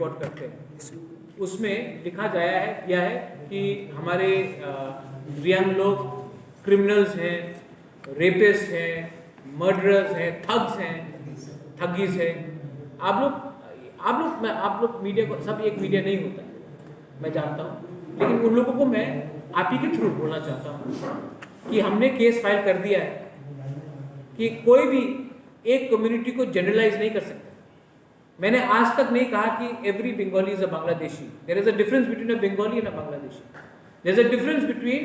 Report करते हैं, उसमें लिखा गया है कि हमारे रियांग लोग क्रिमिनल्स हैं, रेपिस्ट हैं, मर्डरर्स हैं, थग्स हैं, ठगीज हैं। आप लोग मीडिया को, सब एक मीडिया नहीं होता, मैं जानता हूँ, लेकिन उन लोगों को मैं आप ही के थ्रू बोलना चाहता हूँ कि हमने केस फाइल कर दिया है कि कोई भी एक कम्युनिटी को जनरलाइज नहीं कर सकता। मैंने आज तक नहीं कहा कि every Bengali is a Bangladeshi. There is a difference between a Bengali and a Bangladeshi. There is a difference between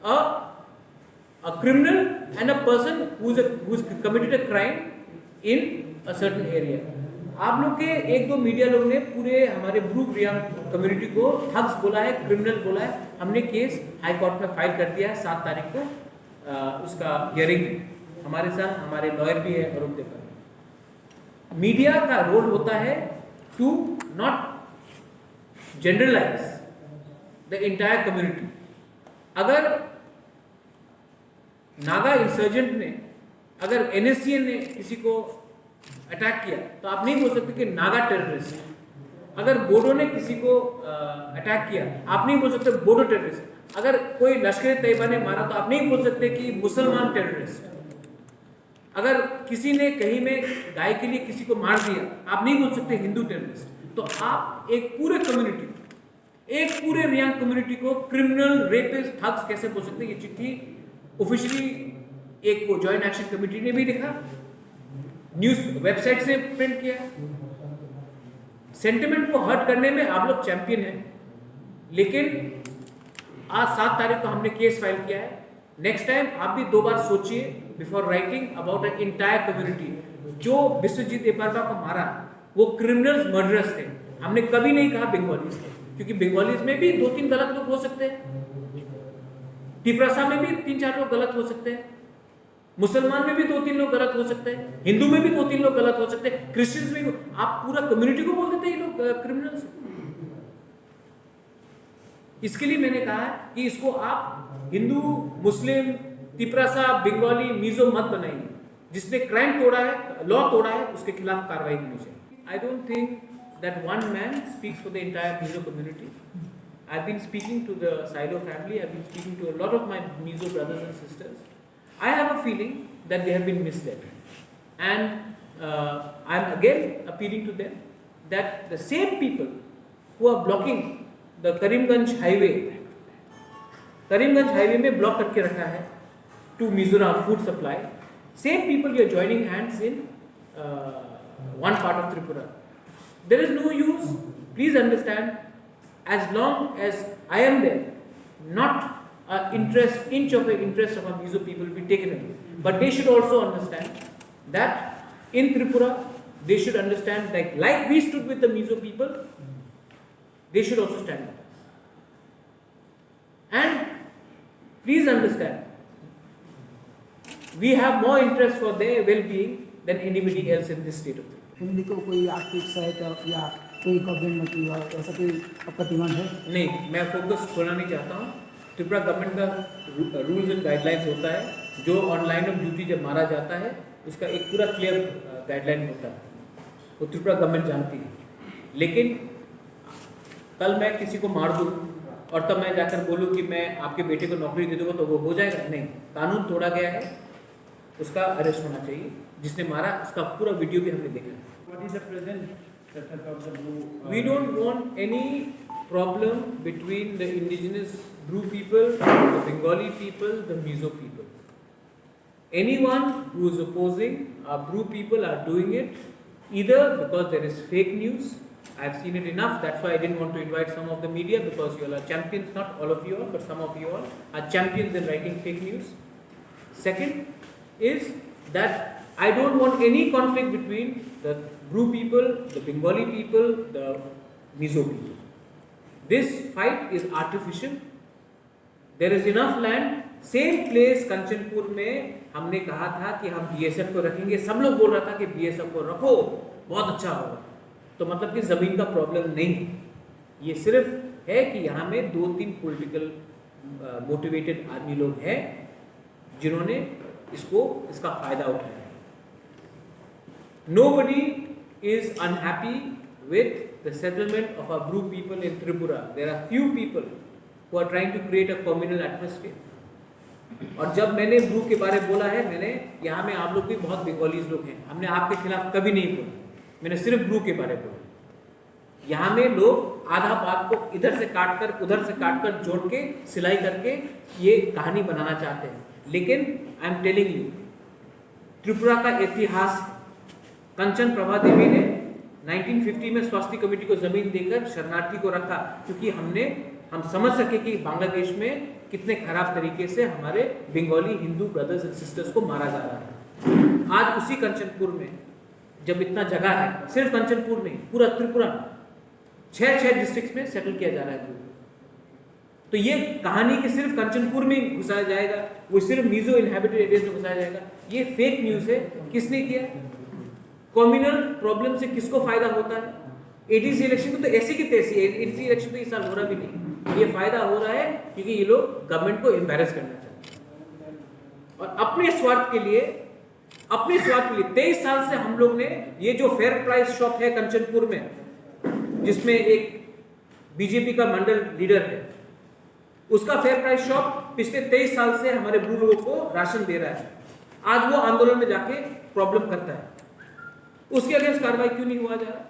a criminal and a person who is committed a crime in a certain area. आप लोग के एक दो मीडिया लोग ने पूरे हमारे Bru Reang community को ठग्स बोला है, क्रिमिनल बोला है। हमने केस हाई कोर्ट में फाइल कर दिया है 7 तारीख को, उसका हियरिंग हमारे साथ हमारे लॉयर भी है अरुण देकर। मीडिया का रोल होता है to not generalise the entire community. अगर नागा इंसर्जेंट ने, अगर एनएससीएन ने किसी को अटैक किया तो आप नहीं बोल सकते कि नागा टेररिस्ट। अगर बोडो ने किसी को अटैक किया आप नहीं बोल सकते बोडो टेररिस्ट। अगर कोई लश्कर तैयबा ने मारा तो आप नहीं बोल सकते कि मुसलमान टेररिस्ट। अगर किसी ने कहीं में गाय के लिए किसी को मार दिया आप नहीं बोल सकते हिंदू टेररिस्ट। तो आप एक पूरे कम्युनिटी, एक पूरे रियांग कम्युनिटी को क्रिमिनल, रेपिस्ट, थग्स कैसे बोल सकते? ये चिट्ठी ऑफिशियली एक वो जॉइंट एक्शन कमेटी ने भी लिखा, न्यूज वेबसाइट से प्रिंट किया। सेंटिमेंट को हर्ट करने में आप लोग चैंपियन हैं, लेकिन आज 7 तारीख को हमने केस फाइल किया है। नेक्स्ट टाइम आप भी 2 बार सोचिए before writing about an entire community. जो विश्वजीत एपारपा को मारा वो क्रिमिनल्स, मर्डरर्स थे। हमने कभी नहीं कहा बंगालीज थे, क्योंकि बंगालीज में भी 2-3 गलत लोग हो सकते हैं, तिपरासा में भी 3-4 लोग गलत हो सकते हैं, मुसलमान में भी 2-3 लोग गलत हो सकते हैं, हिंदू में भी 2-3 लोग गलत हो सकते हैं, क्रिश्चियंस में भी। आप पूरा कम्युनिटी को बोल देते हैं ये लोग क्रिमिनल्स। इसके लिए मैंने कहा कि इसको आप हिंदू, मुस्लिम, तिपरासा, बंगाली, मिजो मत बनाइए। जिसने क्राइम तोड़ा है, लॉ तोड़ा है, उसके खिलाफ कार्रवाई होनी चाहिए। I don't think that one man speaks for the entire Mizo community. I've been speaking to the Silo family, I've been speaking to a lot of my Mizo brothers and sisters. I have a feeling that they have been misled. And I'm again appealing to them that the same people who are blocking the Karimganj highway में block करके रखा है to Mizoram food supply, same people you are joining hands in one part of Tripura. There is no use, please understand, as long as I am there, not an inch of an interest of our Mizo people will be taken away. But they should also understand that in Tripura, they should understand that like we stood with the Mizo people, they should also stand with us. And please understand, we have more interest for their well-being than anybody else in this state of Tripura. Family को कोई आर्थिक सहायता या कोई government की ऐसा कोई आपका डिमांड है? नहीं, मैं फोकस खोलना नहीं चाहता हूँ। त्रिपुरा गवर्नमेंट का रूल्स एंड गाइडलाइंस होता है, जो ऑनलाइन ऑफ ड्यूटी जब मारा जाता है उसका एक पूरा क्लियर गाइडलाइन होता है, वो त्रिपुरा गवर्नमेंट जानती है। लेकिन कल मैं किसी को मार दूँ और तब मैं जाकर बोलूँ कि मैं आपके बेटे को नौकरी दे दूँगा तो वो हो जाएगा? नहीं, कानून तोड़ा गया है, उसका अरेस्ट होना चाहिए। जिसने मारा उसका पूरा वीडियो भी हमने देखा है। What is the present status of the Blue? We don't want any problem between the indigenous Bru people, the Bengali people, the Mizo people. Anyone who is opposing our Bru people are doing it either because there is fake news. I've seen it enough. That's why I didn't want to invite some of the media, because you all are champions, not all of you all, but some of you all are champions in writing fake news. Second is that I don't want any conflict between the Bru people, the Bengali people, the Mizo people. This fight is artificial. There is enough land. Same place Kanchanpur में हमने कहा था कि हम BSF को रखेंगे। सब लोग बोल रहा था कि BSF को रखो, बहुत अच्छा होगा। तो मतलब कि ज़मीन का प्रॉब्लम नहीं है, ये सिर्फ है कि यहाँ में 2-3 पॉलिटिकल मोटिवेटेड आदमी लोग हैं जिन्होंने इसका फायदा उठाया है। Nobody is unhappy with the settlement of our Bru people in Tripura. There are few people who are trying to create a communal atmosphere. और जब मैंने ब्रू के बारे में बोला है, मैंने यहाँ में आप लोग भी बहुत बंगालीज लोग हैं, हमने आपके खिलाफ कभी नहीं बोला, मैंने सिर्फ ब्रू के बारे में बोला। यहाँ में लोग आधा बात को इधर से काट कर उधर से काट कर जोड़ के सिलाई करके ये कहानी बनाना चाहते हैं, लेकिन I am telling you, Tripura का इतिहास, कंचन प्रभा देवी ने 1950 में स्वास्थ्य कमेटी को जमीन देकर शरणार्थी को रखा, क्योंकि हम समझ सके कि बांग्लादेश में कितने खराब तरीके से हमारे Bengali Hindu brothers and sisters को मारा जा रहा है। आज उसी कंचनपुर में जब इतना जगह है, सिर्फ कंचनपुर नहीं, पूरा त्रिपुरा में 6 डिस्ट्रिक्ट्स में सेटल किया जा रहा है। तो ये कहानी कि सिर्फ कंचनपुर में घुसाया जाएगा, वो सिर्फ मिजो इनहैबिटेड एरियाज में घुसाया जाएगा, ये फेक न्यूज है। किसने किया? कम्युनल प्रॉब्लम से किसको फायदा होता है? एडीसी इलेक्शन को तो ऐसी की तैसी, एडीसी इलेक्शन तो इस साल हो रहा भी नहीं, ये फायदा हो रहा है क्योंकि ये लोग गवर्नमेंट को एम्बैरेस करना चाहते हैं और अपने स्वार्थ के लिए 23 साल से हम लोग ने ये जो फेयर प्राइस शॉप है कंचनपुर में, जिसमें एक बीजेपी का मंडल लीडर है, उसका फेयर प्राइस शॉप पिछले 23 साल से हमारे ब्रू लोगों को राशन दे रहा है। आज वो आंदोलन में जाके प्रॉब्लम करता है, उसके अगेंस्ट कार्रवाई क्यों नहीं हुआ जा रहा?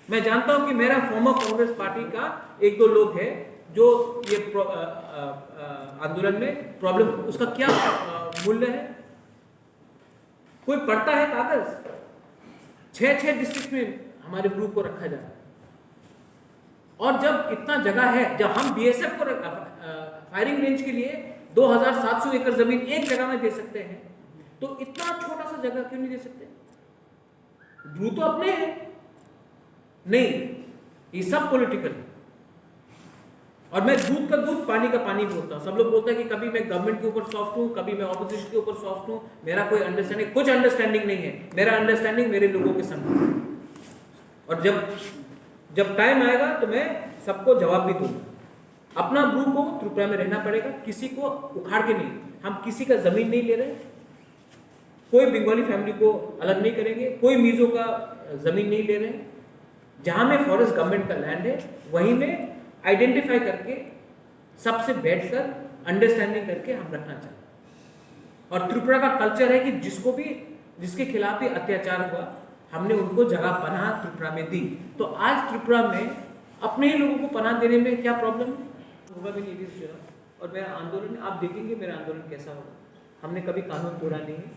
मैं जानता हूं कि मेरा फॉर्मर कांग्रेस पार्टी का 1-2 लोग हैं जो ये आंदोलन में प्रॉब्लम, उसका क्या मूल्य है? कोई पढ़ता है कागज? 6 डिस्ट्रिक्ट में हमारे ग्रुप को रखा जाता है और जब इतना जगह है, जब हम बीएसएफ को फायरिंग रेंज के लिए 2700 एकड़ जमीन एक जगह में दे सकते हैं, तो इतना छोटा सा जगह क्यों नहीं दे सकते? ब्रू तो अपने हैं नहीं, ये सब पॉलिटिकल है। और मैं दूध का दूध पानी का पानी बोलता हूं। सब लोग बोलते हैं कि कभी मैं गवर्नमेंट के ऊपर सॉफ्ट हूं, कभी मैं ऑपोजिशन के ऊपर सॉफ्ट हूं, मेरा कोई अंडरस्टैंडिंग, कुछ अंडरस्टैंडिंग नहीं है। मेरा अंडरस्टैंडिंग मेरे लोगों के संग, और जब टाइम आएगा तो मैं सबको जवाब भी दूंगा। अपना ब्रू को त्रिपुरा में रहना पड़ेगा, किसी को उखाड़ के नहीं। हम किसी का जमीन नहीं ले रहे, कोई बंगाली फैमिली को अलग नहीं करेंगे, कोई मीजो का जमीन नहीं ले रहे। जहां में फॉरेस्ट गवर्नमेंट का लैंड है वहीं में आइडेंटिफाई करके सबसे बैठकर अंडरस्टैंडिंग करके हम रखना चाहते। और त्रिपुरा का कल्चर है कि जिसके खिलाफ भी अत्याचार हुआ, हमने उनको जगह पनाह त्रिपुरा में दी। तो आज त्रिपुरा में अपने ही लोगों को पनाह देने में क्या प्रॉब्लम है? होगा भी नहीं इस चुनाव। और मेरा आंदोलन आप देखेंगे, मेरा आंदोलन कैसा होगा। हमने कभी कानून तोड़ा नहीं है,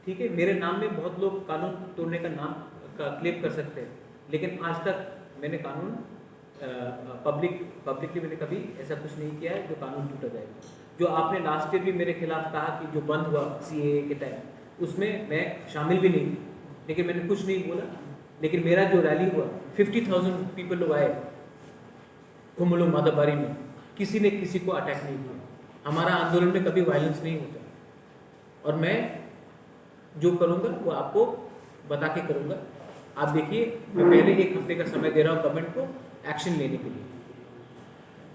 ठीक है। मेरे नाम में बहुत लोग कानून तोड़ने का नाम का क्लेम कर सकते हैं, लेकिन आज तक मैंने कानून पब्लिकली मैंने कभी ऐसा कुछ नहीं किया है जो कानून टूटा जाएगा। जो आपने लास्ट ईयर भी मेरे खिलाफ कहा कि जो बंद हुआ सीएए के टाइम, उसमें मैं शामिल भी नहीं, लेकिन मैंने कुछ नहीं बोला। लेकिन मेरा जो रैली हुआ 50,000 पीपल लोग आए कुमलो मादाबारी में, किसी ने किसी को अटैक नहीं किया। हमारा आंदोलन में कभी वायलेंस नहीं होता और मैं जो करूँगा वो आपको बता के करूँगा। आप देखिए, मैं पहले 1 हफ्ते का समय दे रहा हूँ गवर्नमेंट को एक्शन लेने के लिए।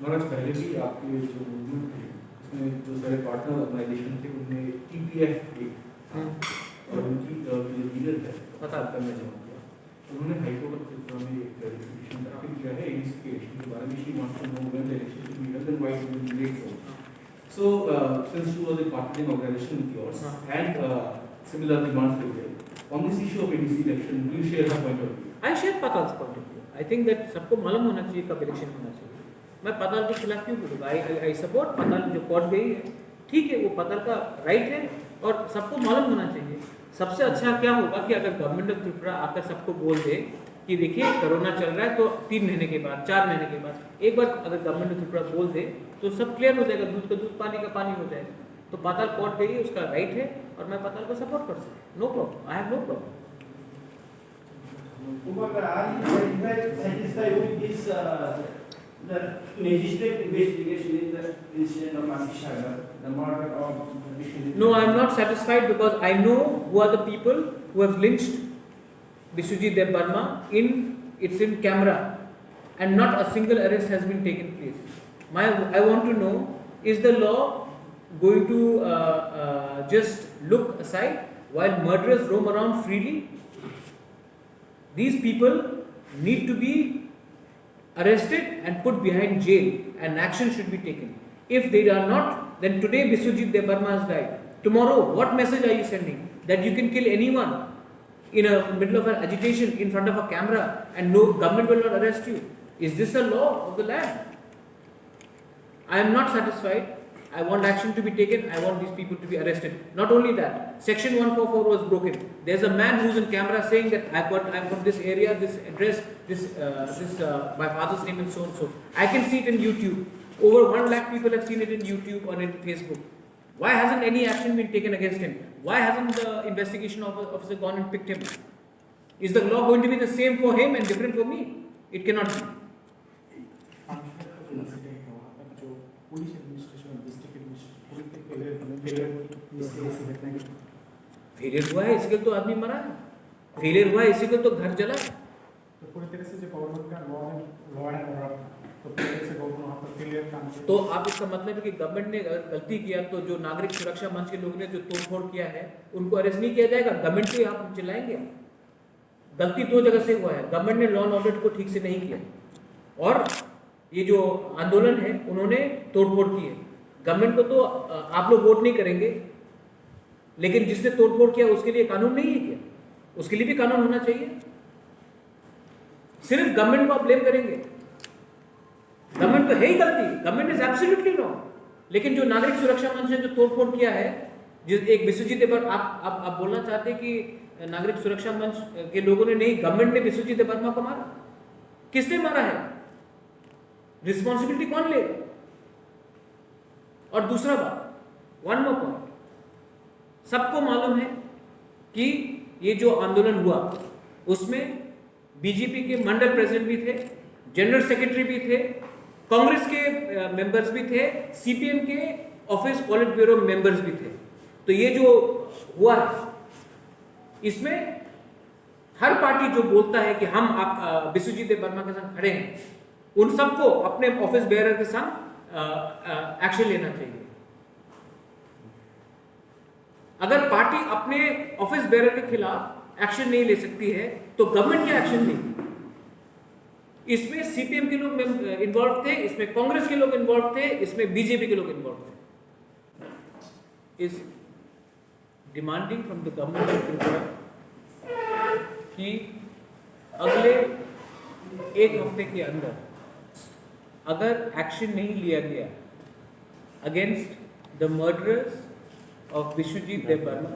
महाराज, पहले भी आपके जो मूवमेंट थे उसमें जो सारे पार्टनर ऑर्गेनाइजेशन थे उनमें TPF और उनकी जो लीडर है पता करना चाहूँगा, उन्होंने हाईकोर्ट त्रिपुरा में एक रेजोल्यूशन दाखिल किया है एडीसी के इलेक्शन के बारे में। She wants to know when the election will be held and why it will be late for. So since you was a partnering organization with yours and similar demands were there on this issue of ADC election, do you share her point of view? I share Patal's point of view. I think that सबको मालूम होना चाहिए कब election होना चाहिए। मैं पताल के खिलाफ क्यों बोलूँगा? आई सपोर्ट पताल, जो कोर्ट गई है, ठीक है, वो पताल का राइट है और सबको मालूम होना चाहिए। सबसे अच्छा क्या होगा कि अगर गवर्नमेंट ऑफ त्रिपुरा आकर सबको बोल दे कि देखिए कोरोना चल रहा है, तो 3 महीने के बाद, 4 महीने के बाद, एक बार अगर गवर्नमेंट ऑफ त्रिपुरा बोल दे तो सब क्लियर हो जाएगा, दूध का दूध पानी का पानी हो जाएगा। तो पताल कोर्ट गई है, उसका राइट है और मैं पताल को सपोर्ट कर सकता, no problem, I have no problem. Are you satisfied with this the magistrate investigation in the incident of Masishaga, the murder of Bishop? No, I am not satisfied because I know who are the people who have lynched Biswajit Dev Burma. It's in camera, and not a single arrest has been taken place. I want to know, is the law going to just look aside while murderers roam around freely? These people need to be arrested and put behind jail, and action should be taken. If they are not, then today Biswajit Debarma has died. Tomorrow, what message are you sending? That you can kill anyone in a middle of an agitation in front of a camera and no government will not arrest you. Is this a law of the land? I am not satisfied. I want action to be taken. I want these people to be arrested. Not only that, Section 144 was broken. There's a man who's in camera saying that I'm from this area, this address, my father's name is so and so. I can see it in YouTube. Over 1 lakh people have seen it in YouTube or in Facebook. Why hasn't any action been taken against him? Why hasn't the investigation officer gone and picked him? Is the law going to be the same for him and different for me? It cannot be. Police administration district administration पूरी failure failure हुआ है, इसके तो आदमी मरा है। Failure हुआ है, इसी को तो घर जला। तो पूरी तरह से जो गवर्नमेंट का लॉ एंड ऑर्डर तो पूरी तरह से गवर्नमेंट वहाँ पर फेलियर काम तो आप इसका मतलब है कि गवर्नमेंट ने गलती किया तो जो नागरिक सुरक्षा मंच के लोगों ने जो तोड़फोड़ किया है उनको अरेस्ट नहीं किया जाएगा? गवर्नमेंट को आप चिल्लाएंगे? गलती 2 जगह से हुआ है। गवर्नमेंट ने लॉ एंड ऑर्डर को ठीक से नहीं किया और ये जो आंदोलन है उन्होंने तोड़फोड़ की है। गवर्नमेंट को तो आप लोग वोट नहीं करेंगे, लेकिन जिसने तोड़फोड़ किया उसके लिए कानून नहीं है क्या? उसके लिए भी कानून होना चाहिए। सिर्फ गवर्नमेंट को आप ब्लेम करेंगे, गवर्नमेंट तो है ही गलती, गवर्नमेंट इज एब्सोल्युटली रॉन्ग। लेकिन जो नागरिक सुरक्षा मंच ने जो तोड़फोड़ किया है, जिस एक विश्वजीत देबर्मा, आप बोलना चाहते हैं कि नागरिक सुरक्षा मंच के लोगों ने नहीं, गवर्नमेंट ने विश्वजीत देबर्मा को मारा। किसने मारा है? रिस्पॉन्सिबिलिटी कौन लेगा? और दूसरा बात, 1 more point, सबको मालूम है कि ये जो आंदोलन हुआ उसमें बीजेपी के मंडल प्रेसिडेंट भी थे, जनरल सेक्रेटरी भी थे, कांग्रेस के मेंबर्स भी थे, सीपीएम के ऑफिस पॉलिट ब्यूरो मेंबर्स भी थे। तो ये जो हुआ इसमें हर पार्टी जो बोलता है कि हम आप विश्वजीत देबर्मा के साथ खड़े हैं, उन सबको अपने ऑफिस बेयरर के साथ एक्शन लेना चाहिए। अगर पार्टी अपने ऑफिस बेयरर के खिलाफ एक्शन नहीं ले सकती है तो गवर्नमेंट क्या एक्शन लेगी? इसमें सीपीएम के लोग इन्वॉल्व थे, इसमें कांग्रेस के लोग इन्वॉल्व थे, इसमें बीजेपी के लोग इन्वॉल्व थे। Is demanding from the government of Tripura कि अगले 1 हफ्ते के अंदर अगर एक्शन नहीं लिया गया against the murderers of Biswajit Debbarma,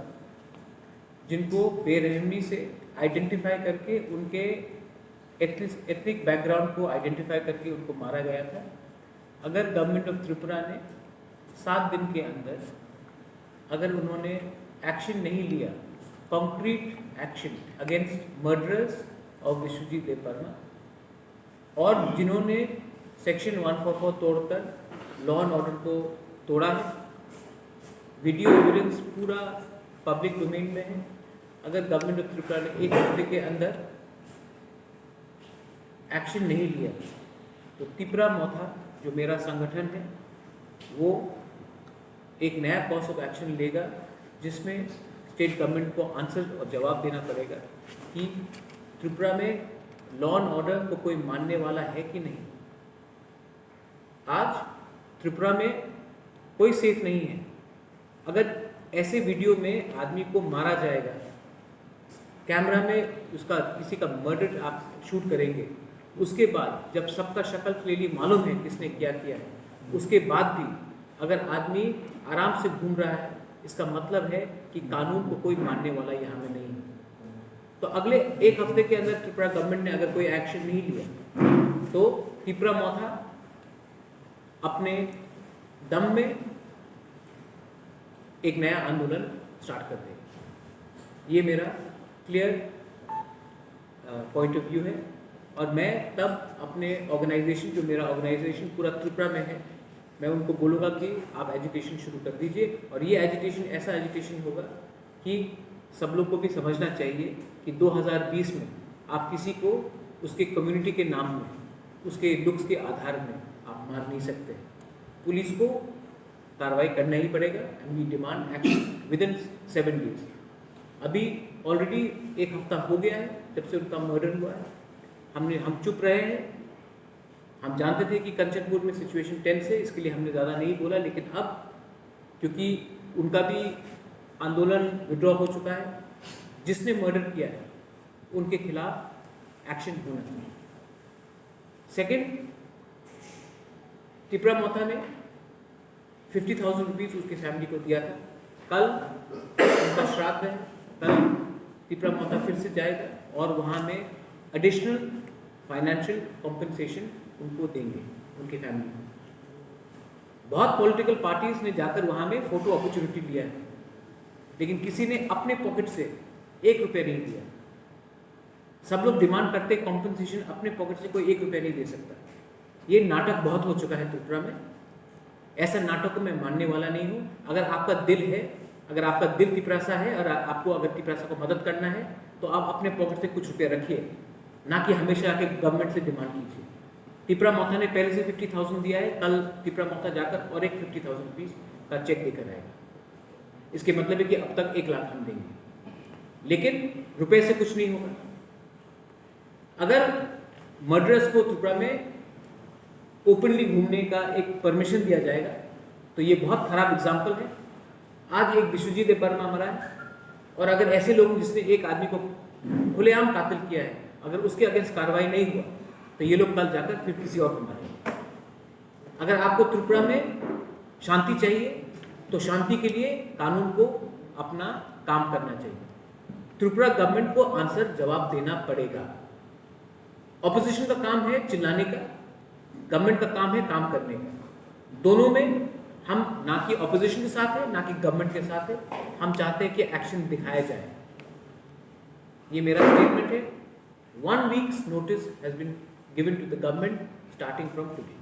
जिनको बेरहमी से आइडेंटिफाई करके उनके एथनिक बैकग्राउंड को आइडेंटिफाई करके उनको मारा गया था, अगर गवर्नमेंट ऑफ त्रिपुरा ने 7 दिन के अंदर अगर उन्होंने एक्शन नहीं लिया, concrete action against murderers of Biswajit Debbarma, और जिन्होंने सेक्शन 144 तोड़कर लॉ एंड ऑर्डर को तोड़ा है, वीडियो एविडेंस पूरा पब्लिक डोमेन में है, अगर गवर्नमेंट ऑफ त्रिपुरा ने 1 हफ्ते के अंदर एक्शन नहीं लिया तो त्रिपुरा मोथा जो मेरा संगठन है वो एक नया कॉर्स ऑफ एक्शन लेगा, जिसमें स्टेट गवर्नमेंट को आंसर और जवाब देना पड़ेगा कि त्रिपुरा में लॉ एंड ऑर्डर को कोई मानने वाला है कि नहीं। आज त्रिपुरा में कोई सेफ नहीं है। अगर ऐसे वीडियो में आदमी को मारा जाएगा, कैमरा में उसका किसी का मर्डर आप शूट करेंगे, उसके बाद जब सबका शक्ल क्लियरली मालूम है किसने क्या किया है, उसके बाद भी अगर आदमी आराम से घूम रहा है, इसका मतलब है कि कानून को कोई मानने वाला यहाँ में नहीं है। तो अगले 1 हफ्ते के अंदर त्रिपुरा गवर्नमेंट ने अगर कोई एक्शन नहीं लिया तो त्रिपुरा मोथा अपने दम में एक नया आंदोलन स्टार्ट कर देगा। ये मेरा क्लियर पॉइंट ऑफ व्यू है। और मैं तब अपने ऑर्गेनाइजेशन, जो मेरा ऑर्गेनाइजेशन पूरा त्रिपुरा में है, मैं उनको बोलूँगा कि आप एजुकेशन शुरू कर दीजिए। और ये एजुकेशन ऐसा एजुकेशन होगा कि सब लोग को भी समझना चाहिए कि 2020 में आप किसी को उसके कम्युनिटी के नाम में, उसके लुक्स के आधार में आप मार नहीं सकते। पुलिस को कार्रवाई करना ही पड़ेगा and we demand action within 7 days. अभी ऑलरेडी 1 हफ्ता हो गया है जब से उनका मर्डर हुआ है। हम चुप रहे हैं। हम जानते थे कि कंचनपुर में सिचुएशन टेंस है, इसके लिए हमने ज़्यादा नहीं बोला, लेकिन अब क्योंकि उनका भी आंदोलन विड्रॉ हो चुका है, जिसने मर्डर किया है उनके खिलाफ एक्शन होना चाहिए। सेकेंड, टिपरा मोथा ने 50,000 रुपीज़ उसकी फैमिली को दिया था। कल उनका श्राद्ध है, कल टिपरा मोथा फिर से जाएगा और वहाँ में एडिशनल फाइनेंशियल कॉम्पनसेशन उनको देंगे, उनकी फैमिली को। बहुत पॉलिटिकल पार्टीज ने जाकर वहाँ में फोटो अपॉर्चुनिटी लिया है, लेकिन किसी ने अपने पॉकेट से 1 रुपया नहीं दिया। सब लोग डिमांड करते कॉम्पनसेशन, अपने पॉकेट से कोई 1 रुपया नहीं दे सकता। ये नाटक बहुत हो चुका है त्रिपुरा में। ऐसा नाटक को मैं मानने वाला नहीं हूँ। अगर आपका दिल है, अगर आपका दिल तिपरासा है और आपको अगर तिपरासा को मदद करना है तो आप अपने पॉकेट से कुछ रुपया रखिए, ना कि हमेशा आके गवर्नमेंट से डिमांड कीजिए। टिपरा मोथा ने पहले से 50,000 दिया है, कल टिपरा मोथा जाकर और एक 50,000 रुपीज़ का चेक देकर आएगा। इसके मतलब है कि अब तक 1 लाख हम देंगे, लेकिन रुपए से कुछ नहीं होगा। अगर मर्डरर्स को त्रिपुरा में ओपनली घूमने का एक परमिशन दिया जाएगा तो ये बहुत खराब एग्जाम्पल है। आज एक विश्वजीत वर्मा मरा है, और अगर ऐसे लोग जिसने एक आदमी को खुलेआम कातिल किया है, अगर उसके अगेंस्ट कार्रवाई नहीं हुआ तो ये लोग कल जाकर फिर किसी और को मारेंगे। अगर आपको त्रिपुरा में शांति चाहिए तो शांति के लिए कानून को अपना काम करना चाहिए। त्रिपुरा गवर्नमेंट को आंसर जवाब देना पड़ेगा। ऑपोजिशन का काम है चिल्लाने का, गवर्नमेंट का काम है काम करने का। दोनों में हम ना कि ऑपोजिशन के साथ है ना कि गवर्नमेंट के साथ है। हम चाहते हैं कि एक्शन दिखाया जाए। ये मेरा स्टेटमेंट है। 1 week's notice has been given to the government starting from today.